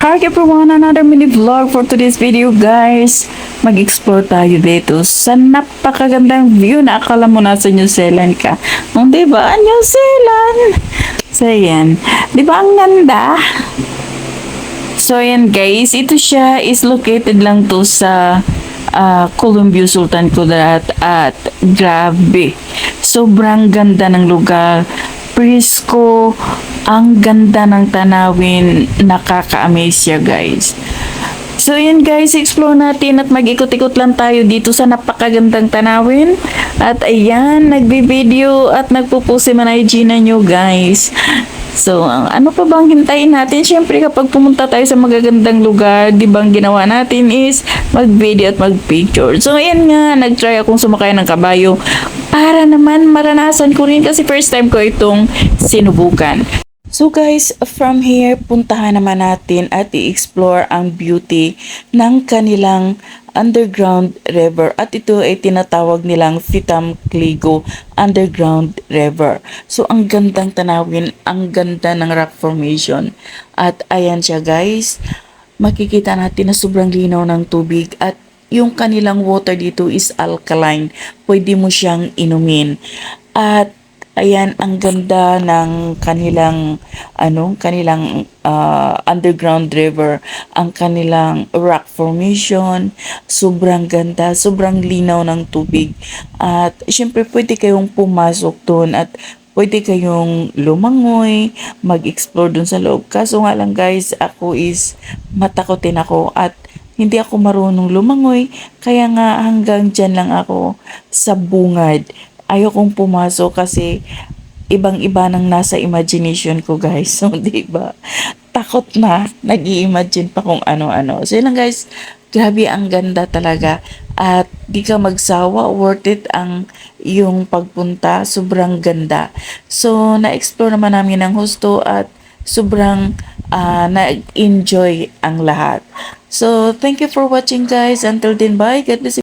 Hi everyone, another mini vlog for today's video guys. Mag-explore tayo dito sa napakagandang view na akala mo nasa New Zealand ka. Diba? New Zealand! So yan. Diba ang ganda? So yan guys, ito siya is located lang to sa Columbia Sultan Kudarat at grabe. Sobrang ganda ng lugar. Presko, ang ganda ng tanawin, nakaka-amaze siya guys. So yun guys, explore natin at mag-ikot-ikot lang tayo dito sa napakagandang tanawin. At ayan, nagbi-video at nagpo-post si Manay Gina nyo guys. So, ano pa bang hintayin natin? Siyempre kapag pumunta tayo sa magagandang lugar, di bang ginawa natin is mag-video at mag-picture. So, ayan nga, nag-try akong sumakay ng kabayo para naman maranasan ko rin kasi first time ko itong sinubukan. So guys, from here, puntahan naman natin at i-explore ang beauty ng kanilang underground river. At ito ay tinatawag nilang Fitam Kligo Underground River. So ang gandang tanawin, ang ganda ng rock formation. At ayan siya guys, makikita natin na sobrang linaw ng tubig at yung kanilang water dito is alkaline. Pwede mo siyang inumin. At ayan, ang ganda ng kanilang underground river, ang kanilang rock formation, sobrang ganda, sobrang linaw ng tubig. At syempre pwede kayong pumasok doon at pwede kayong lumangoy, mag-explore doon sa loob. Kaso nga lang guys, ako is matakotin ako at hindi ako marunong lumangoy, kaya nga hanggang dyan lang ako sa bungad. Ayokong pumasok kasi ibang-iba nang nasa imagination ko guys. So, diba? Takot na. Nag-i-imagine pa kung ano-ano. So, yun lang guys. Grabe, ang ganda talaga. At di ka magsawa. Worth it ang yung pagpunta. Sobrang ganda. So, na-explore naman namin ng husto at sobrang na-enjoy ang lahat. So, thank you for watching guys. Until then, bye. God bless you.